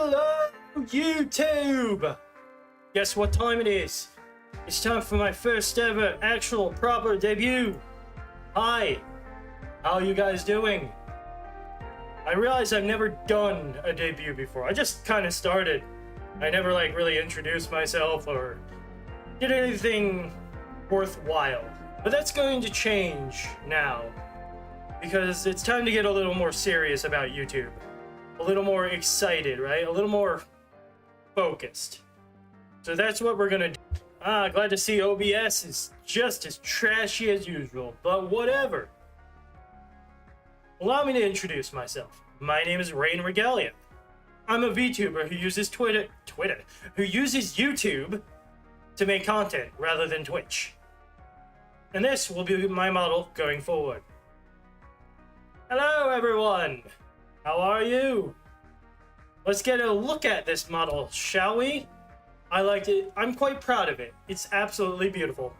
Hello, YouTube! Guess what time it is? It's time for my first ever actual proper debut. Hi, how are you guys doing? I realize I've never done a debut before. I just kind of started. I never really introduced myself or did anything worthwhile. But that's going to change now because it's time to get a little more serious about YouTube. A little more excited, right? A little more focused. So that's what we're gonna do. Glad to see OBS is just as trashy as usual, but whatever. Allow me to introduce myself. My name is Rayn Regalia. I'm a VTuber who uses who uses YouTube to make content rather than Twitch. And this will be my model going forward. Hello everyone! How are you? Let's get a look at this model, shall we? I liked it. I'm quite proud of it. It's absolutely beautiful.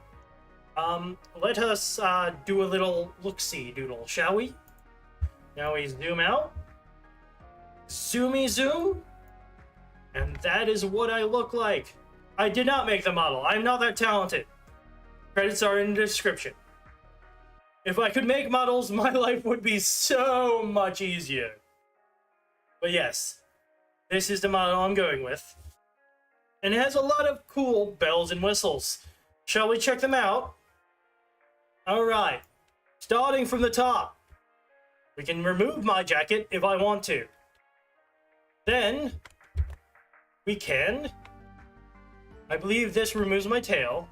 Let us do a little look-see doodle, shall we? Now we zoom out. Zoomy zoom. And that is what I look like. I did not make the model. I'm not that talented. Credits are in the description. If I could make models, my life would be so much easier. But yes, this is the model I'm going with. And it has a lot of cool bells and whistles. Shall we check them out? Alright, starting from the top. We can remove my jacket if I want to. Then, we can... I believe this removes my tail.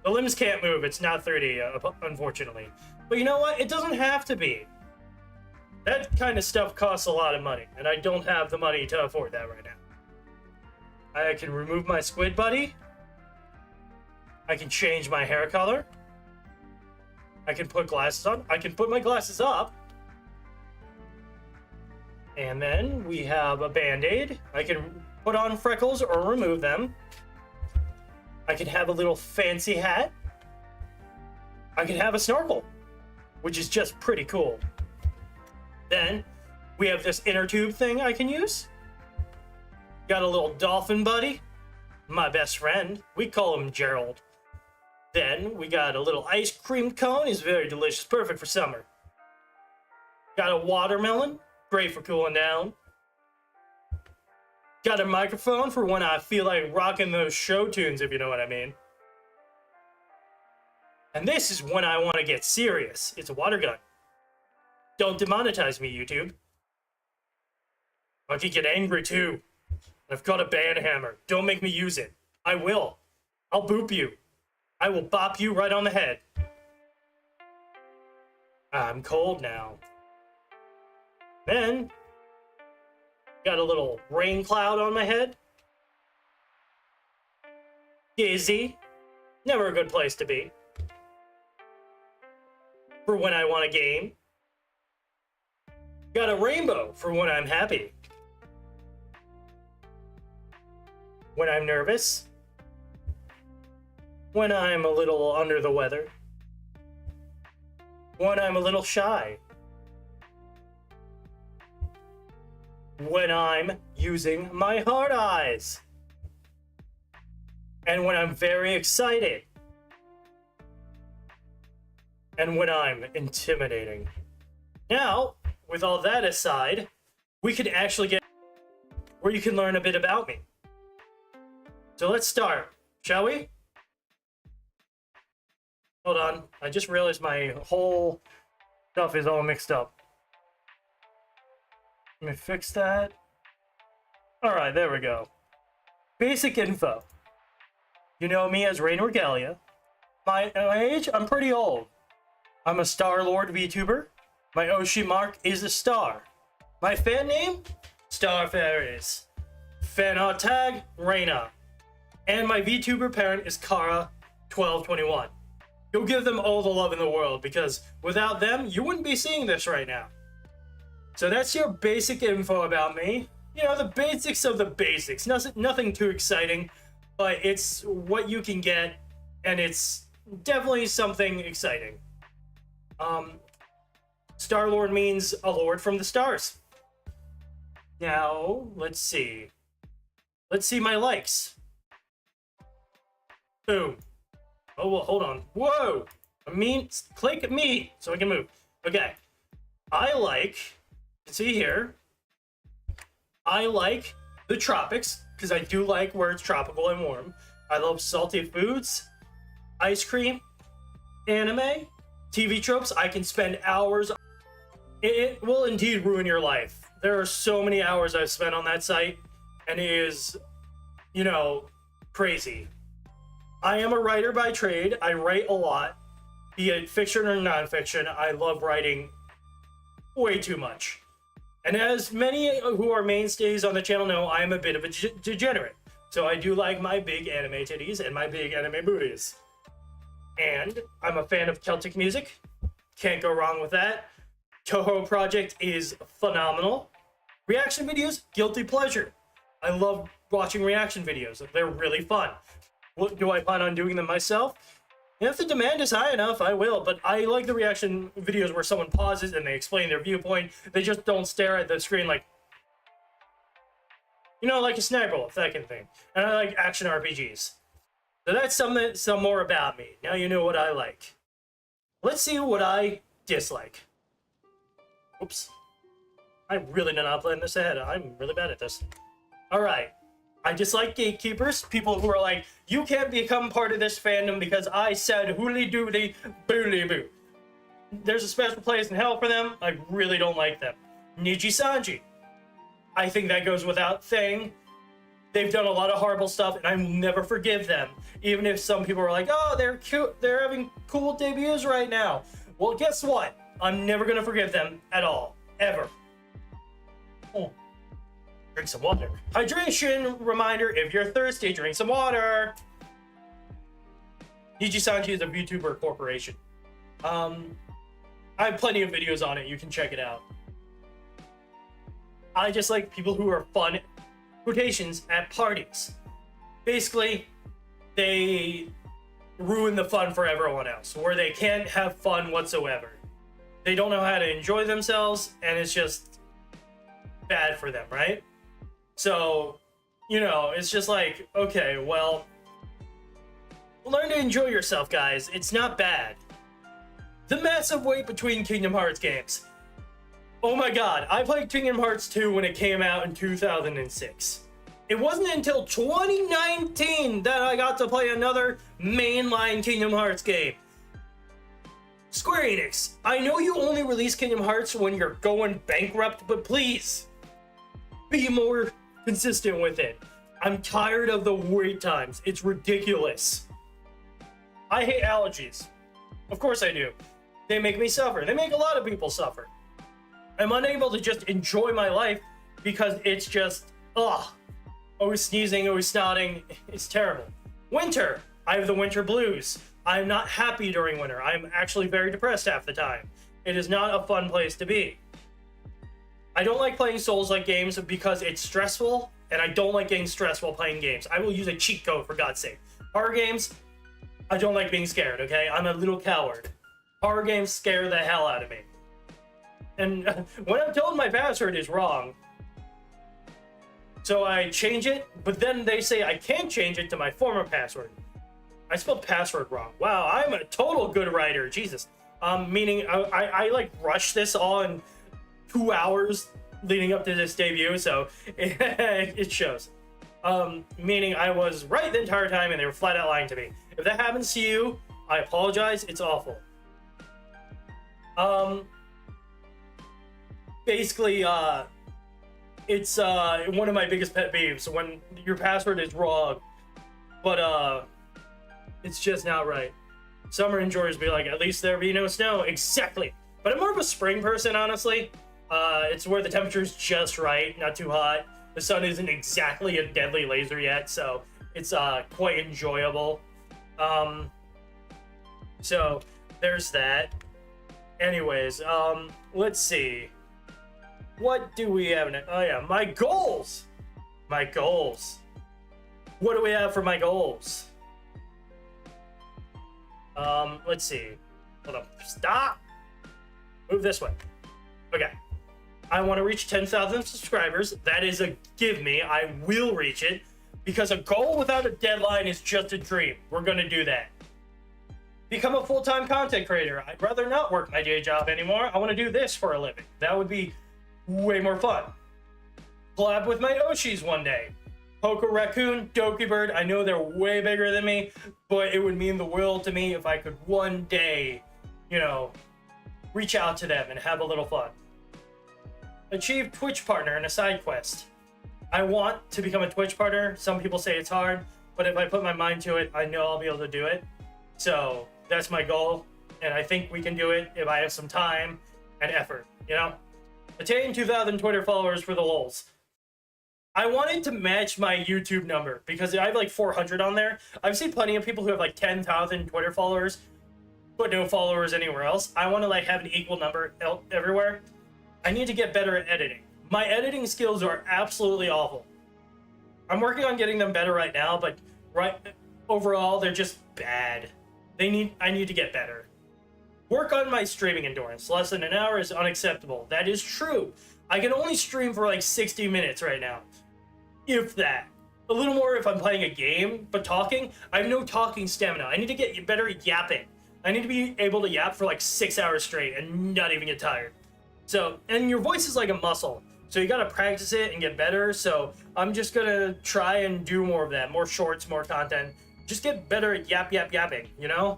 The limbs can't move, it's not 3D, unfortunately. But you know what? It doesn't have to be. That kind of stuff costs a lot of money, and I don't have the money to afford that right now. I can remove my squid buddy. I can change my hair color. I can put glasses on. I can put my glasses up. And then we have a band-aid. I can put on freckles or remove them. I can have a little fancy hat. I can have a snorkel, which is just pretty cool. Then we have this inner tube thing I can use. Got a little dolphin buddy, my best friend. We call him Gerald. Then we got a little ice cream cone. He's very delicious, perfect for summer. Got a watermelon, great for cooling down. Got a microphone for when I feel like rocking those show tunes, if you know what I mean. And this is when I want to get serious. It's a water gun. Don't demonetize me, YouTube. I can get angry too. I've got a band hammer. Don't make me use it. I will. I'll boop you. I will bop you right on the head. I'm cold now. Then, got a little rain cloud on my head. Dizzy. Never a good place to be. For when I want a game. Got a rainbow for when I'm happy. When I'm nervous. When I'm a little under the weather. When I'm a little shy. When I'm using my hard eyes. And when I'm very excited. And when I'm intimidating. Now, with all that aside, we can actually get where you can learn a bit about me. So let's start, shall we? Hold on, I just realized my whole stuff is all mixed up. Let me fix that. Alright, there we go. Basic info. You know me as Rayn Regalia. My age, I'm pretty old. I'm a Star Lord VTuber. My Oshi mark is a star. My fan name? Star Fairies. Fan art tag? Reyna. And my VTuber parent is Kara1221. You'll give them all the love in the world because without them, you wouldn't be seeing this right now. So that's your basic info about me. You know, the basics of the basics. Nothing too exciting, but it's what you can get, and it's definitely something exciting. Star-Lord means a lord from the stars. Now, let's see. Let's see my likes. Boom. Oh, well, hold on. Whoa! Click me so I can move. Okay. I like, see here, I like the tropics, because I do like where it's tropical and warm. I love salty foods, ice cream, anime, TV tropes. I can spend hours. It will indeed ruin your life. There are so many hours I've spent on that site, and it is, you know, crazy. I am a writer by trade. I write a lot, be it fiction or nonfiction. I love writing way too much. And as many who are mainstays on the channel know, I am a bit of a degenerate. So I do like my big anime titties and my big anime booties. And I'm a fan of Celtic music. Can't go wrong with that. Toho Project is phenomenal. Reaction videos, guilty pleasure. I love watching reaction videos. They're really fun. What, do I plan on doing them myself? If the demand is high enough, I will, but I like the reaction videos where someone pauses and they explain their viewpoint. They just don't stare at the screen like, you know, like a sniper wolf, that kind of thing. And I like action RPGs. So that's some more about me. Now you know what I like. Let's see what I dislike. Oops. I really did not plan this ahead. I'm really bad at this. All right. I dislike gatekeepers, people who are like, you can't become part of this fandom because I said hooly doody booly boo. There's a special place in hell for them. I really don't like them. Niji Sanji. I think that goes without saying. They've done a lot of horrible stuff, and I will never forgive them. Even if some people are like, oh, they're cute, they're having cool debuts right now. Well, guess what? I'm never gonna forgive them at all. Ever. Oh. Drink some water. Hydration reminder, if you're thirsty, drink some water. Niji Sanji is a VTuber corporation. I have plenty of videos on it. You can check it out. I just like people who are fun quotations at parties. Basically, they ruin the fun for everyone else, where they can't have fun whatsoever. They don't know how to enjoy themselves, and it's just bad for them, right? So, you know, it's just like, okay, well, learn to enjoy yourself, guys. It's not bad. The massive wait between Kingdom Hearts games. Oh my god, I played Kingdom Hearts 2 when it came out in 2006. It wasn't until 2019 that I got to play another mainline Kingdom Hearts game. Square Enix, I know you only release Kingdom Hearts when you're going bankrupt, but please, be more consistent with it. I'm tired of the wait times. It's ridiculous. I hate allergies. Of course I do. They make me suffer. They make a lot of people suffer. I'm unable to just enjoy my life because it's just, ugh. Always sneezing, always snotting. It's terrible. Winter. I have the winter blues. I'm not happy during winter. I'm actually very depressed half the time. It is not a fun place to be. I don't like playing Souls-like games because it's stressful, and I don't like getting stressed while playing games. I will use a cheat code, for God's sake. Horror games, I don't like being scared, okay? I'm a little coward. Horror games scare the hell out of me. And when I'm told my password is wrong, so I change it, but then they say I can't change it to my former password. I spelled password wrong. Wow, I'm a total good writer, Jesus. Meaning I like rushed this all in 2 hours leading up to this debut, so it shows. Meaning I was right the entire time and they were flat out lying to me. If that happens to you, I apologize. It's awful. Basically, it's one of my biggest pet peeves when your password is wrong, but it's just not right. Summer enjoyers be like, at least there be no snow. Exactly. But I'm more of a spring person, honestly. It's where the temperature's just right, not too hot. The sun isn't exactly a deadly laser yet, so it's quite enjoyable. So there's that. Anyways, let's see. What do we have next? Oh yeah, my goals. My goals. What do we have for my goals? Let's see. Hold up. Stop. Move this way. Okay. I want to reach 10,000 subscribers. That is a give me. I will reach it. because a goal without a deadline is just a dream. We're gonna do that. Become a full-time content creator. I'd rather not work my day job anymore. I want to do this for a living. That would be way more fun. Collab with my Oshis one day. Poker Raccoon, Doki Bird, I know they're way bigger than me, but it would mean the world to me if I could one day, you know, reach out to them and have a little fun. Achieve Twitch partner in a side quest. I want to become a Twitch partner. Some people say it's hard, but if I put my mind to it, I know I'll be able to do it. So that's my goal, and I think we can do it if I have some time and effort, you know? Attain 2,000 Twitter followers for the lols. I wanted to match my YouTube number because I have like 400 on there. I've seen plenty of people who have like 10,000 Twitter followers, but no followers anywhere else. I want to like have an equal number everywhere. I need to get better at editing. My editing skills are absolutely awful. I'm working on getting them better right now, but overall, they're just bad. I need to get better. Work on my streaming endurance. Less than an hour is unacceptable. That is true. I can only stream for like 60 minutes right now. If that. A little more if I'm playing a game, but talking, I have no talking stamina. I need to get better at yapping. I need to be able to yap for like 6 hours straight and not even get tired. So, and your voice is like a muscle. So you gotta practice it and get better. So I'm just gonna try and do more of that. More shorts, more content. Just get better at yapping, you know?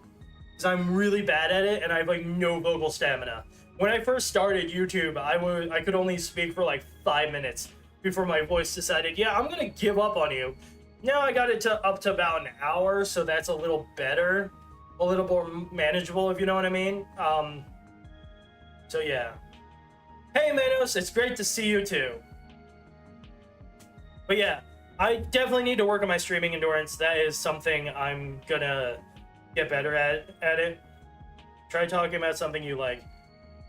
Because I'm really bad at it and I have like no vocal stamina. When I first started YouTube, I could only speak for like 5 minutes before my voice decided, yeah, I'm gonna give up on you. Now I got it up to about an hour, so that's a little better. A little more manageable, if you know what I mean. So yeah. Hey Manos, it's great to see you too. But yeah, I definitely need to work on my streaming endurance. That is something I'm gonna get better at it. Try talking about something you like.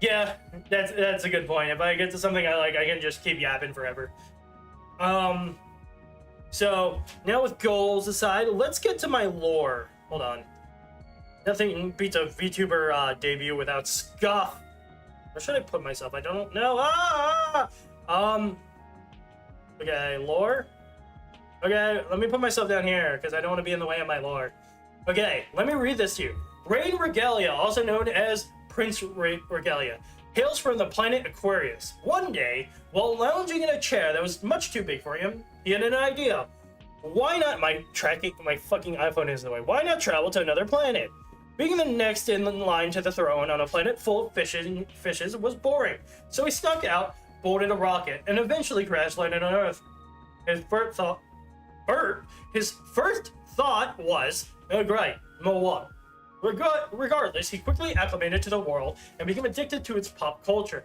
Yeah, that's a good point. If I get to something I like, I can just keep yapping forever. So now with goals aside, let's get to my lore. Hold on. Nothing beats a VTuber debut without scuff. Where should I put myself? I don't know. Okay, lore. Okay, let me put myself down here because I don't want to be in the way of my lore. Okay, let me read this to you. Rayn Regalia, also known as Prince Regalia, hails from the planet Aquarius. One day, while lounging in a chair that was much too big for him, he had an idea. Why not, my fucking iPhone is in the way. Why not travel to another planet? Being the next in line to the throne on a planet full of fishes was boring. So he snuck out, boarded a rocket, and eventually crash landed on Earth. His first thought was, oh great, Moa. Regardless, he quickly acclimated to the world and became addicted to its pop culture,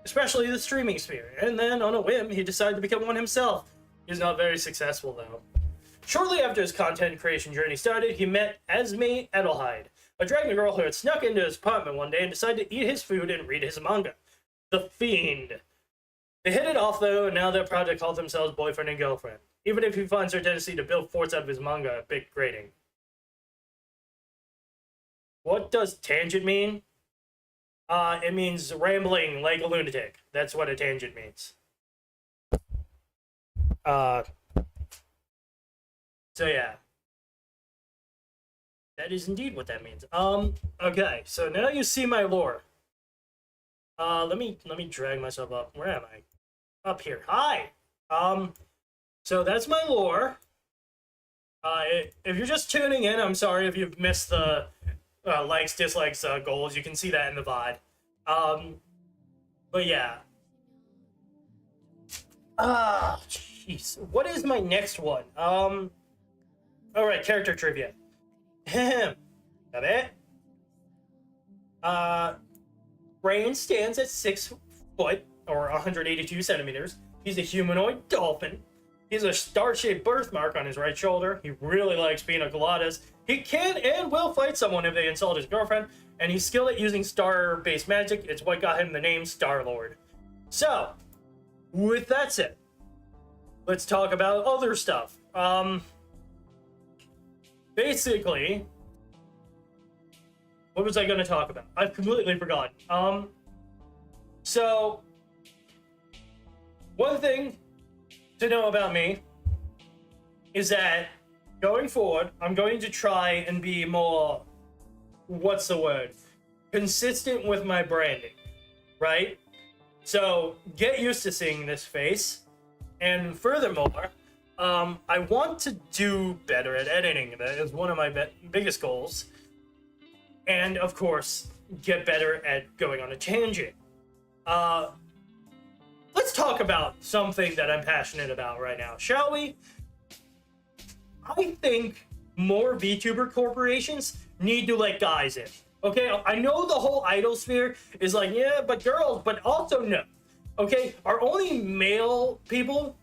especially the streaming sphere. And then, on a whim, he decided to become one himself. He's not very successful, though. Shortly after his content creation journey started, he met Esme Edelheid, a dragon girl who had snuck into his apartment one day and decided to eat his food and read his manga. The Fiend. They hit it off, though, and now they're proud to call themselves boyfriend and girlfriend, even if he finds her tendency to build forts out of his manga a bit grating. What does tangent mean? It means rambling like a lunatic. That's what a tangent means. So yeah. That is indeed what that means. Okay, so now you see my lore. Let me drag myself up. Where am I? Up here. Hi! So that's my lore. If you're just tuning in, I'm sorry if you've missed the likes, dislikes, goals. You can see that in the VOD. But yeah. Jeez. What is my next one? Alright, character trivia. Got it? Rayn stands at 6 foot, or 182 centimeters. He's a humanoid dolphin. He has a star-shaped birthmark on his right shoulder. He really likes pina coladas. He can and will fight someone if they insult his girlfriend, and he's skilled at using star-based magic. It's what got him the name Star-Lord. So, with that said, let's talk about other stuff. Basically, what was I going to talk about? I've completely forgotten. So, one thing to know about me is that going forward, I'm going to try and be more, what's the word? Consistent with my branding, right? So get used to seeing this face. And furthermore, I want to do better at editing. That is one of my biggest goals. And of course, get better at going on a tangent. Let's talk about something that I'm passionate about right now, shall we? I think more VTuber corporations need to let guys in. Okay, I know the whole idol sphere is like, yeah, but girls, but also no. Okay, our only male people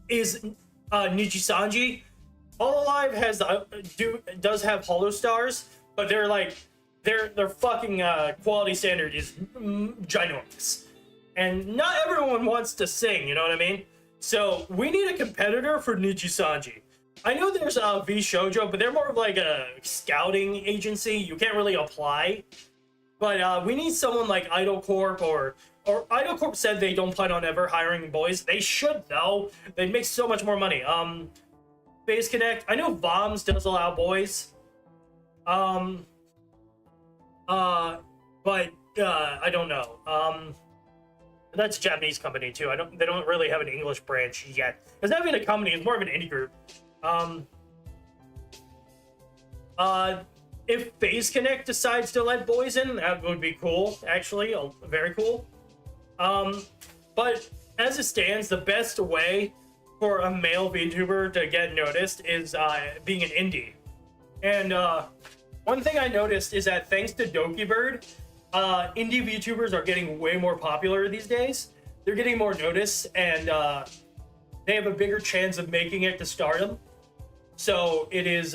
is Nijisanji. All Alive has does have hollow stars, but they're like their fucking quality standard is ginormous, and not everyone wants to sing. You know what I mean? So we need a competitor for Nijisanji. I know there's V Shoujo, but they're more of like a scouting agency. You can't really apply. But we need someone like Idol Corp or Idol Corp said they don't plan on ever hiring boys. They should though. They'd make so much more money. Phase Connect. I know Bombs does allow boys. But I don't know. That's a Japanese company too. They don't really have an English branch yet. It's not even a company, it's more of an indie group. If Phase Connect decides to let boys in, that would be cool, actually. Very cool. But as it stands, the best way for a male VTuber to get noticed is being an indie. And one thing I noticed is that thanks to Dokibird, indie VTubers are getting way more popular these days. They're getting more notice, and they have a bigger chance of making it to stardom. So it is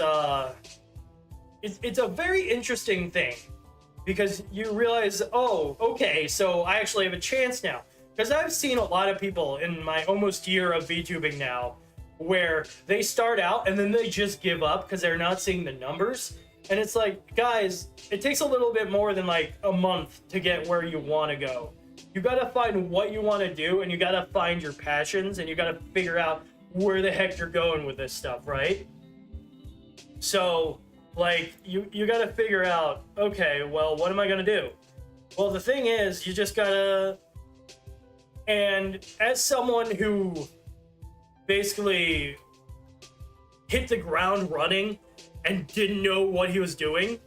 it's a very interesting thing, because you realize, oh, okay, so I actually have a chance now. Because I've seen a lot of people in my almost year of VTubing now where they start out and then they just give up because they're not seeing the numbers. And it's like, guys, it takes a little bit more than like a month to get where you want to go. You got to find what you want to do, and you got to find your passions, and you got to figure out where the heck you're going with this stuff, right? So, like, you got to figure out, okay, well, what am I going to do? Well, the thing is, you just got to... And as someone who basically hit the ground running and didn't know what he was doing,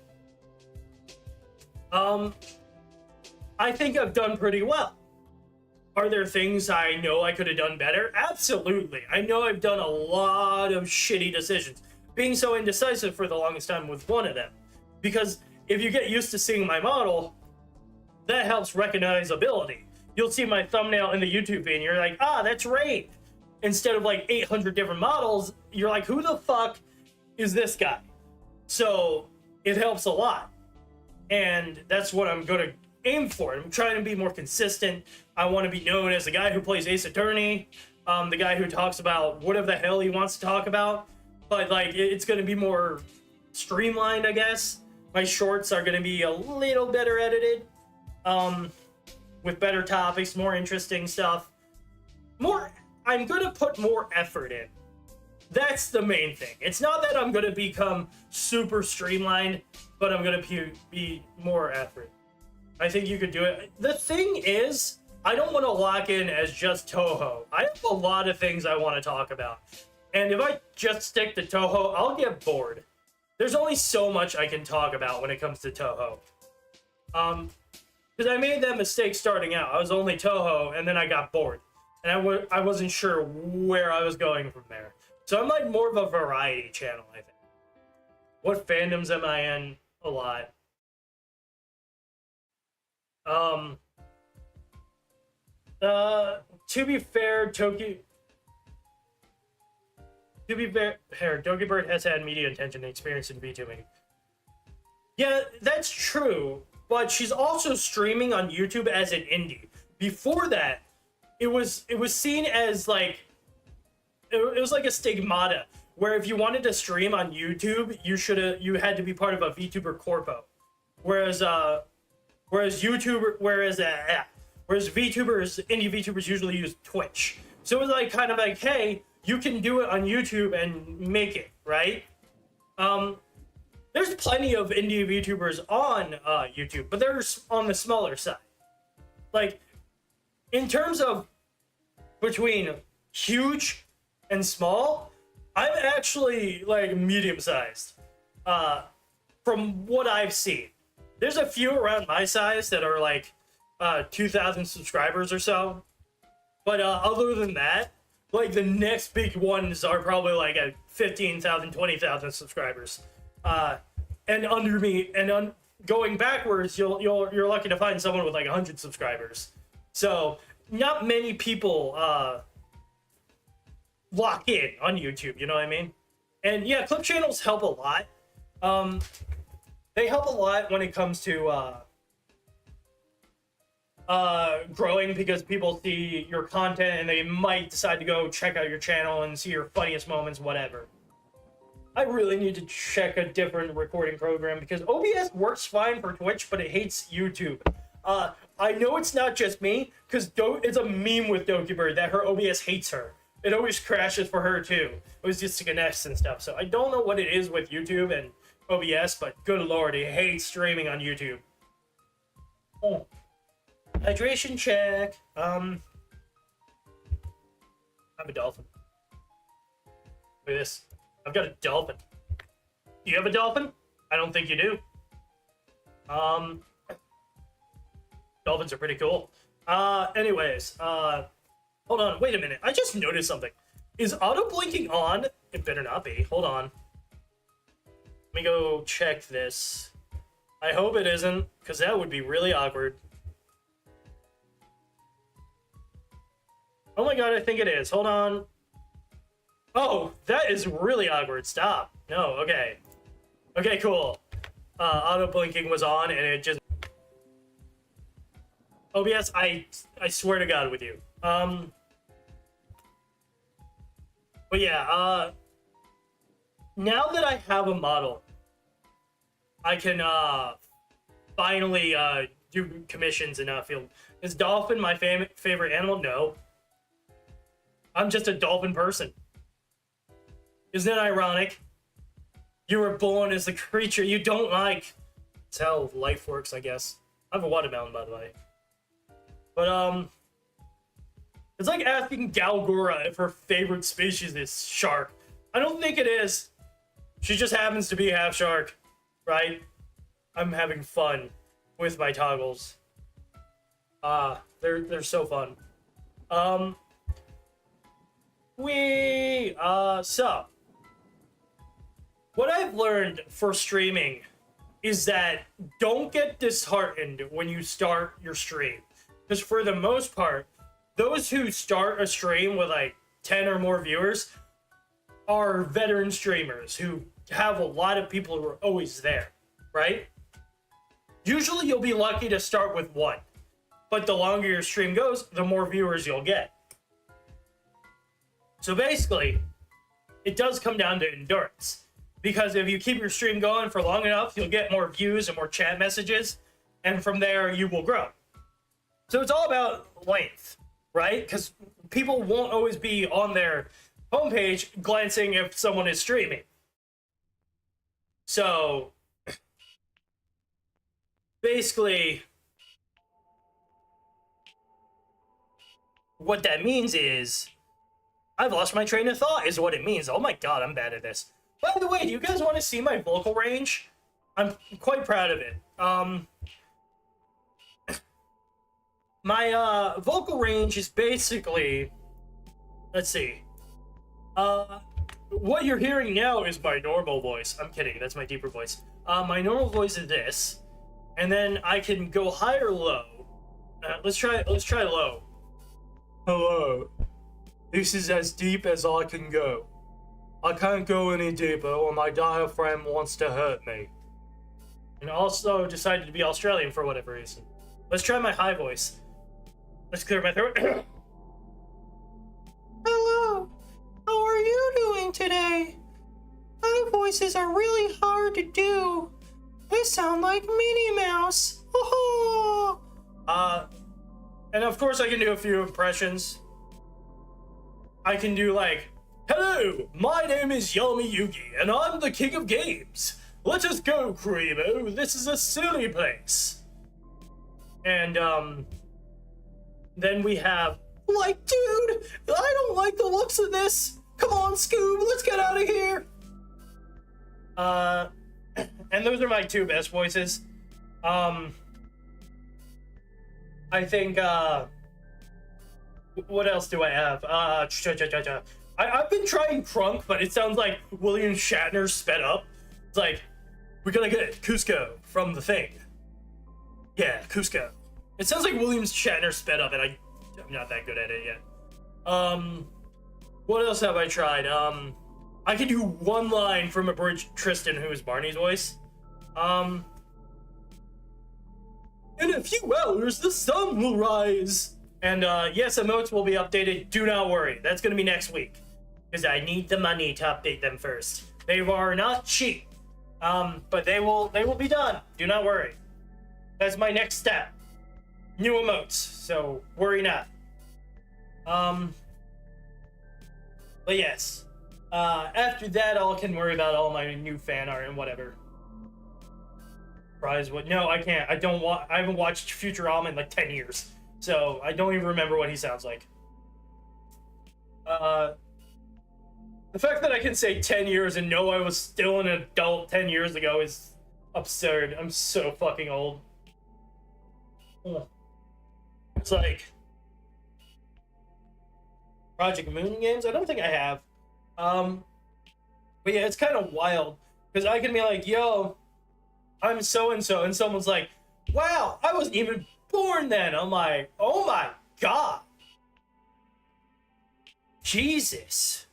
I think I've done pretty well. Are there things I know I could have done better? Absolutely. I know I've done a lot of shitty decisions. Being so indecisive for the longest time was one of them. Because if you get used to seeing my model, that helps recognizability. You'll see my thumbnail in the YouTube feed and you're like, ah, that's Rayn. Instead of like 800 different models, you're like, who the fuck is this guy? So it helps a lot. And that's what I'm going to aim for. I'm trying to be more consistent. I want to be known as the guy who plays Ace Attorney, the guy who talks about whatever the hell he wants to talk about. But like, it's going to be more streamlined, I guess. My shorts are going to be a little better edited, with better topics, more interesting stuff. I'm going to put more effort in. That's the main thing. It's not that I'm going to become super streamlined, but I'm going to be more effort. I think you could do it. The thing is, I don't want to lock in as just Toho. I have a lot of things I want to talk about. And if I just stick to Toho, I'll get bored. There's only so much I can talk about when it comes to Toho. Because I made that mistake starting out. I was only Toho, and then I got bored. And I wasn't sure where I was going from there. So I'm like more of a variety channel, I think. What fandoms am I in? A lot. To be fair, Dokibird has had media attention and experience in VTubing. Yeah, that's true, but she's also streaming on YouTube as an indie. Before that, it was seen as like it was like a stigmata where if you wanted to stream on YouTube, you had to be part of a VTuber corpo, whereas VTubers, indie VTubers usually use Twitch. So it was like kind of like, hey, you can do it on YouTube and make it, right? There's plenty of indie VTubers on YouTube, but they're on the smaller side. Like, in terms of between huge and small, I'm actually like medium-sized. From what I've seen, there's a few around my size that are like 2,000 subscribers or so. But other than that, like the next big ones are probably like at 15,000, 20,000 subscribers. And under me, and going backwards, you're lucky to find someone with like 100 subscribers. So not many people lock in on YouTube. You know what I mean? And yeah, clip channels help a lot. They help a lot when it comes to growing, because people see your content and they might decide to go check out your channel and see your funniest moments, whatever. I really need to check a different recording program because OBS works fine for Twitch, but it hates YouTube. I know it's not just me, because it's a meme with Dokibird that her OBS hates her. It always crashes for her too. It was just connects and stuff. So I don't know what it is with YouTube and OBS, but good lord, it hates streaming on YouTube. Oh. Hydration check. I'm a dolphin. Look at this. I've got a dolphin. Do you have a dolphin? I don't think you do. Dolphins are pretty cool. Anyways, hold on, wait a minute. I just noticed something. Is auto blinking on? It better not be. Hold on. Let me go check this. I hope it isn't, because that would be really awkward. Oh my god, I think it is. Hold on. Oh, that is really awkward. Stop. No, okay. Okay, cool. Auto blinking was on and it just... OBS, I swear to God with you. But yeah, now that I have a model, I can finally do commissions in a field. Is dolphin my favorite animal? No. I'm just a dolphin person. Isn't it ironic? You were born as the creature you don't like. That's how life works, I guess. I have a watermelon, by the way. But, it's like asking Galgora if her favorite species is shark. I don't think it is. She just happens to be half shark, right? I'm having fun with my toggles. They're so fun. So what I've learned for streaming is that don't get disheartened when you start your stream. Because for the most part, those who start a stream with like 10 or more viewers are veteran streamers who have a lot of people who are always there, right? Usually you'll be lucky to start with one, but the longer your stream goes, the more viewers you'll get. So basically, it does come down to endurance. Because if you keep your stream going for long enough, you'll get more views and more chat messages, and from there, you will grow. So it's all about length, right? Because people won't always be on their homepage glancing if someone is streaming. So basically, what that means is, I've lost my train of thought, is what it means. Oh my god, I'm bad at this. By the way, do you guys want to see my vocal range? I'm quite proud of it. My vocal range is basically, let's see. What you're hearing now is my normal voice. I'm kidding, that's my deeper voice. My normal voice is this, and then I can go high or low. Let's try low. Hello. This is as deep as I can go. I can't go any deeper or my diaphragm wants to hurt me. And also decided to be Australian for whatever reason. Let's try my high voice. Let's clear my throat. Hello. How are you doing today? High voices are really hard to do. I sound like Minnie Mouse. Oh. And of course I can do a few impressions. I can do like Hello, my name is Yami Yugi, and I'm the king of games. Let us go, Creamo. This is a silly place. And, then we have, like, dude, I don't like the looks of this. Come on, Scoob, let's get out of here. And those are my two best voices. I think, what else do I have? I've been trying Crunk, but it sounds like William Shatner sped up. It's like, we're gonna get Cusco from The Thing. Yeah, Cusco. It sounds like William Shatner sped up, and I'm not that good at it yet. What else have I tried? I can do one line from Abridged Tristan, who is Barney's voice. In a few hours, the sun will rise. And, yes, emotes will be updated. Do not worry. That's gonna be next week. Because I need the money to update them first. They are not cheap. But they will be done. Do not worry. That's my next step. New emotes. So, worry not. But yes. After that, I can worry about all my new fan art and whatever. Prize what? No, I can't. I haven't watched Futurama in like 10 years. So, I don't even remember what he sounds like. The fact that I can say 10 years and know I was still an adult 10 years ago is absurd. I'm so fucking old. It's like... Project Moon games? I don't think I have. But yeah, it's kind of wild. Because I can be like, yo, I'm so-and-so. And someone's like, wow, I wasn't even born then. I'm like, oh my god. Jesus.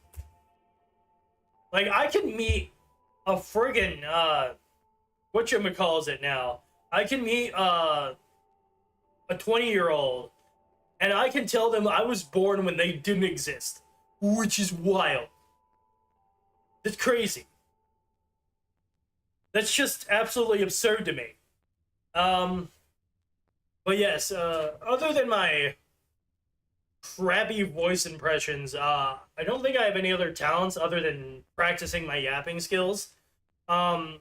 Like, I can meet a friggin', whatchamacallit now. I can meet, a 20-year-old, and I can tell them I was born when they didn't exist. Which is wild. That's crazy. That's just absolutely absurd to me. But yes, other than my crappy voice impressions, I don't think I have any other talents other than practicing my yapping skills. I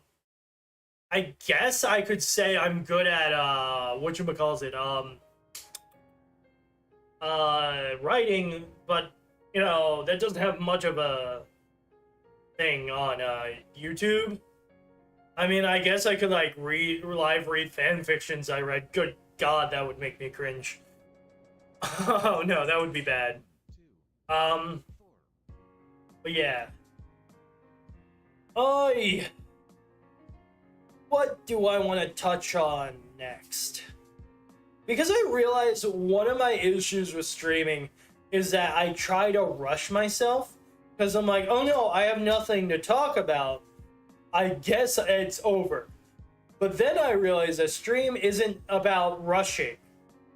guess I could say I'm good at, whatchamacallit, writing, but, you know, that doesn't have much of a thing on, YouTube. I mean, I guess I could, like, live read fan fictions I read. Good God, that would make me cringe. Oh, no, that would be bad. But yeah. What do I want to touch on next? Because I realize one of my issues with streaming is that I try to rush myself. Because I'm like, oh no, I have nothing to talk about. I guess it's over. But then I realize a stream isn't about rushing.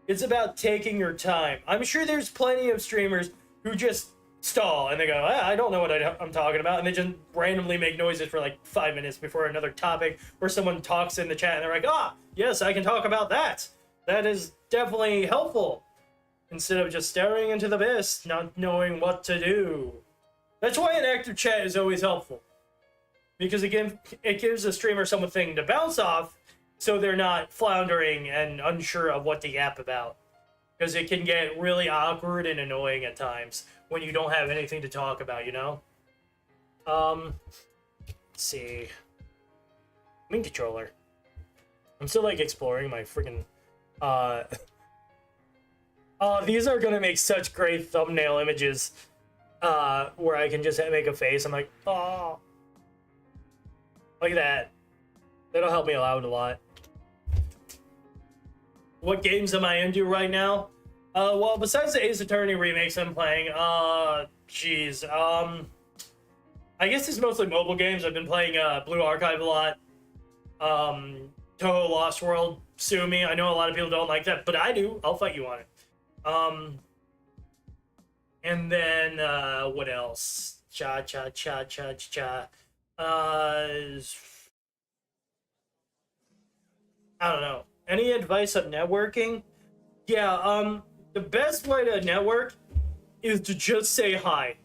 It's about taking your time. I'm sure there's plenty of streamers who just stall and they go, I don't know what I'm talking about. And they just randomly make noises for like 5 minutes before another topic where someone talks in the chat and they're like, yes, I can talk about that. That is definitely helpful. Instead of just staring into the abyss, not knowing what to do. That's why an active chat is always helpful. Because again, it gives the streamer something to bounce off so they're not floundering and unsure of what to yap about. Because it can get really awkward and annoying at times when you don't have anything to talk about, you know? Let's see. Main controller. I'm still, like, exploring my freaking... these are gonna make such great thumbnail images. Where I can just make a face. I'm like, oh. Like that. That'll help me out a lot. What games am I into right now? Well, besides the Ace Attorney remakes I'm playing, I guess it's mostly mobile games. I've been playing Blue Archive a lot. Toho Lost World, sue me. I know a lot of people don't like that, but I do. I'll fight you on it. And then, what else? I don't know. Any advice on networking? Yeah, the best way to network is to just say hi.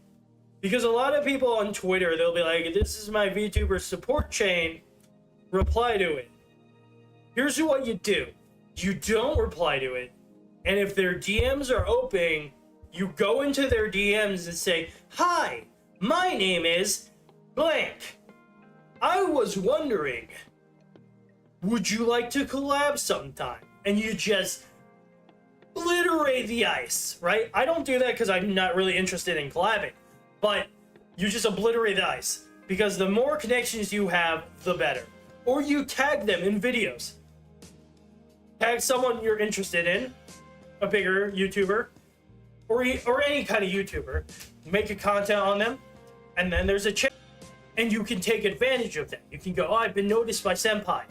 Because a lot of people on Twitter, they'll be like, this is my VTuber support chain, reply to it. Here's what you do. You don't reply to it. And if their DMs are open, you go into their DMs and say, hi, my name is blank. I was wondering, would you like to collab sometime? And you just obliterate the ice, right? I don't do that because I'm not really interested in collabing, but you just obliterate the ice because the more connections you have, the better. Or you tag them in videos. Tag someone you're interested in, a bigger YouTuber, or any kind of YouTuber. Make a content on them, and then there's a channel, and you can take advantage of that. You can go, oh, I've been noticed by Senpai.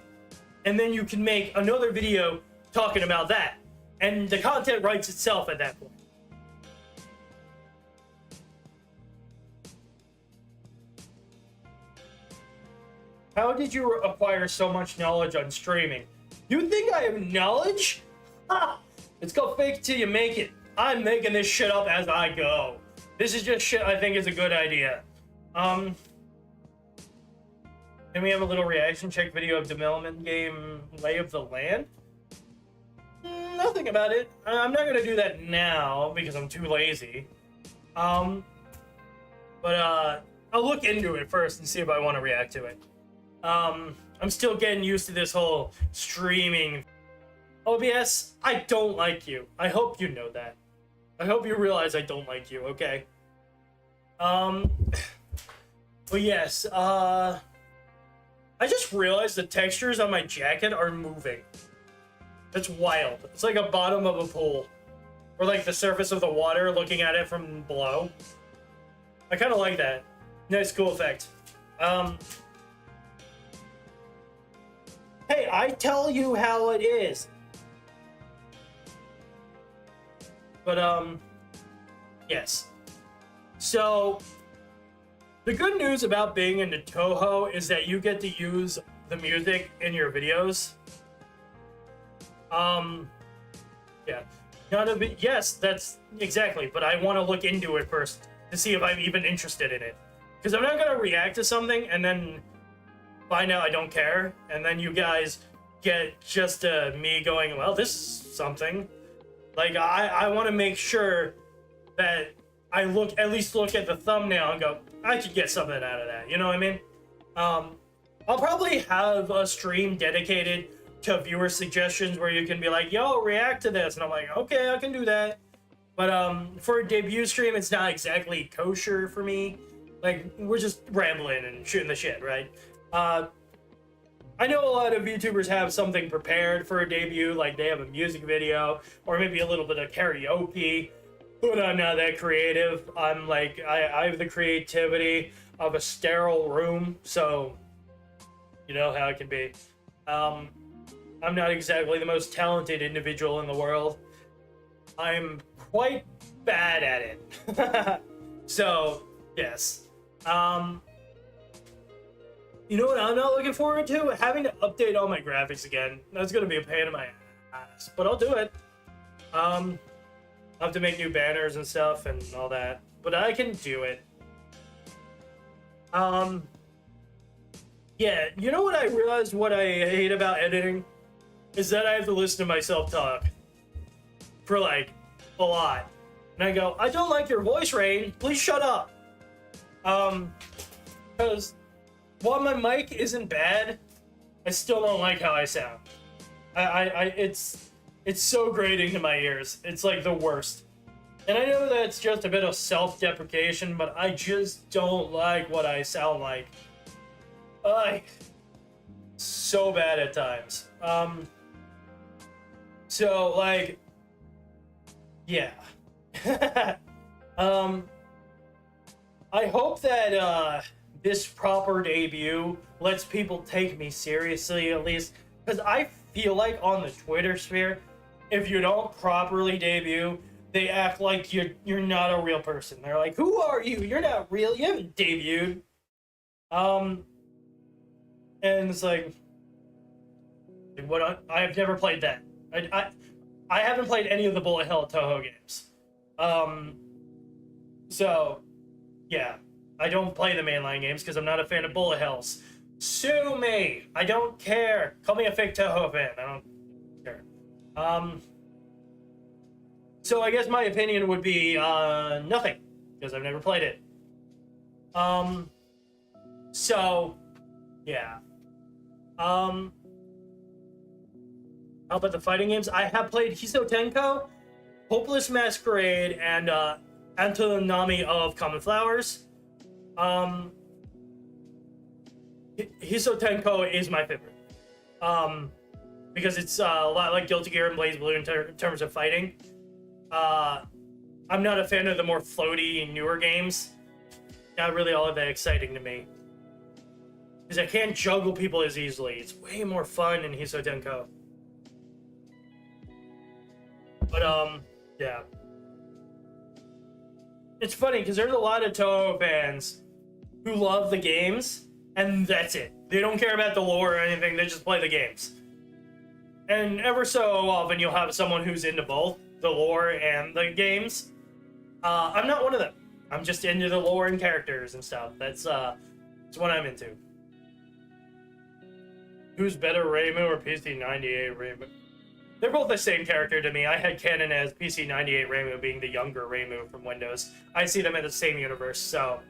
And then you can make another video talking about that. And the content writes itself at that point. How did you acquire so much knowledge on streaming? You think I have knowledge? Ha! It's called fake till you make it. I'm making this shit up as I go. This is just shit I think is a good idea. Can we have a little reaction check video of development game Lay of the Land? Nothing about it. I'm not gonna do that now because I'm too lazy. But I'll look into it first and see if I want to react to it. I'm still getting used to this whole streaming. OBS, I don't like you. I hope you know that. I hope you realize I don't like you, okay? But yes, I just realized the textures on my jacket are moving. That's wild. It's like a bottom of a pool. Or like the surface of the water looking at it from below. I kind of like that. Nice, cool effect. Hey, I tell you how it is. But, yes. So, the good news about being into Toho is that you get to use the music in your videos. Yeah. None of it, yes, that's exactly, but I want to look into it first to see if I'm even interested in it. Because I'm not going to react to something and then find out I don't care, and then you guys get just me going, well, this is something. Like, I want to make sure that I at least look at the thumbnail and go, I could get something out of that, you know what I mean? I'll probably have a stream dedicated to viewer suggestions where you can be like, yo, react to this, and I'm like, okay, I can do that. But for a debut stream, it's not exactly kosher for me. Like, we're just rambling and shooting the shit, right? I know a lot of YouTubers have something prepared for a debut, like they have a music video, or maybe a little bit of karaoke, but I'm not that creative. I'm like, I have the creativity of a sterile room, so you know how it can be. I'm not exactly the most talented individual in the world. I'm quite bad at it. So, yes. You know what I'm not looking forward to? Having to update all my graphics again. That's gonna be a pain in my ass, but I'll do it. I'll have to make new banners and stuff and all that, but I can do it. Yeah, you know what I realized what I hate about editing? Is that I have to listen to myself talk for like a lot. And I go, I don't like your voice, Rayn. Please shut up. Because while my mic isn't bad, I still don't like how I sound. It's so grating to my ears. It's like the worst. And I know that's just a bit of self-deprecation, but I just don't like what I sound like. So bad at times. So like, yeah. I hope that this proper debut lets people take me seriously, at least, because I feel like on the Twitter sphere, if you don't properly debut, they act like you're not a real person. They're like, who are you? You're not real. You haven't debuted. And it's like, what? I have never played that. I haven't played any of the Bullet Hell Toho games. So yeah, I don't play the mainline games because I'm not a fan of bullet hells. Sue me! I don't care. Call me a fake Toho fan. I don't care. So I guess my opinion would be nothing, because I've never played it. So yeah. How about the fighting games? I have played Hisotenko, Hopeless Masquerade, and Antonami of Common Flowers. Hisotenko is my favorite. Because it's a lot like Guilty Gear and BlazBlue in terms of fighting. I'm not a fan of the more floaty, newer games. Not really all that exciting to me. Because I can't juggle people as easily. It's way more fun in Hisotenko. But, yeah. It's funny, because there's a lot of Toho fans who love the games, and that's it. They don't care about the lore or anything, they just play the games. And ever so often, you'll have someone who's into both the lore and the games. I'm not one of them. I'm just into the lore and characters and stuff. That's what I'm into. Who's better, Raymu or PC98 Raymu? They're both the same character to me. I had canon as PC98 Raymu being the younger Raymu from Windows. I see them in the same universe, so...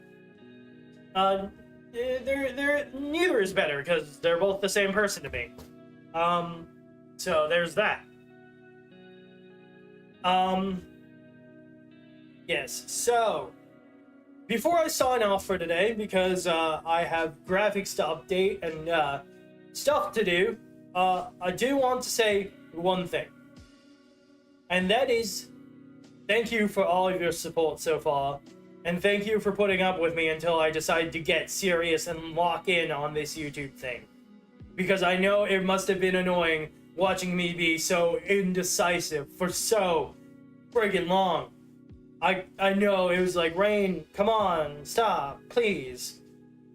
neither is better, because they're both the same person to me. So there's that. Yes, so... Before I sign off for today, because I have graphics to update and stuff to do, I do want to say one thing. And that is, thank you for all of your support so far. And thank you for putting up with me until I decided to get serious and lock in on this YouTube thing. Because I know it must have been annoying watching me be so indecisive for so friggin' long. I know it was like, Rayn, come on, stop, please.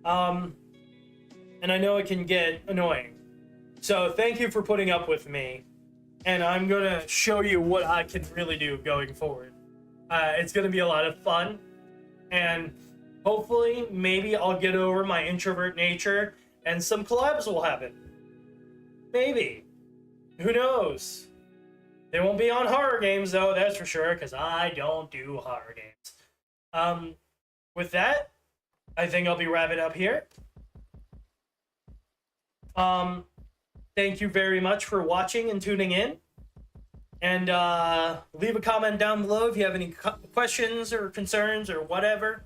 And I know it can get annoying. So thank you for putting up with me. And I'm gonna show you what I can really do going forward. It's gonna be a lot of fun. And hopefully, maybe I'll get over my introvert nature and some collabs will happen. Maybe. Who knows? They won't be on horror games, though, that's for sure, because I don't do horror games. With that, I think I'll be wrapping up here. Thank you very much for watching and tuning in. And leave a comment down below if you have any questions or concerns or whatever.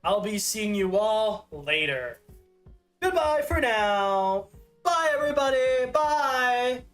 I'll be seeing you all later. Goodbye for now. Bye, everybody. Bye.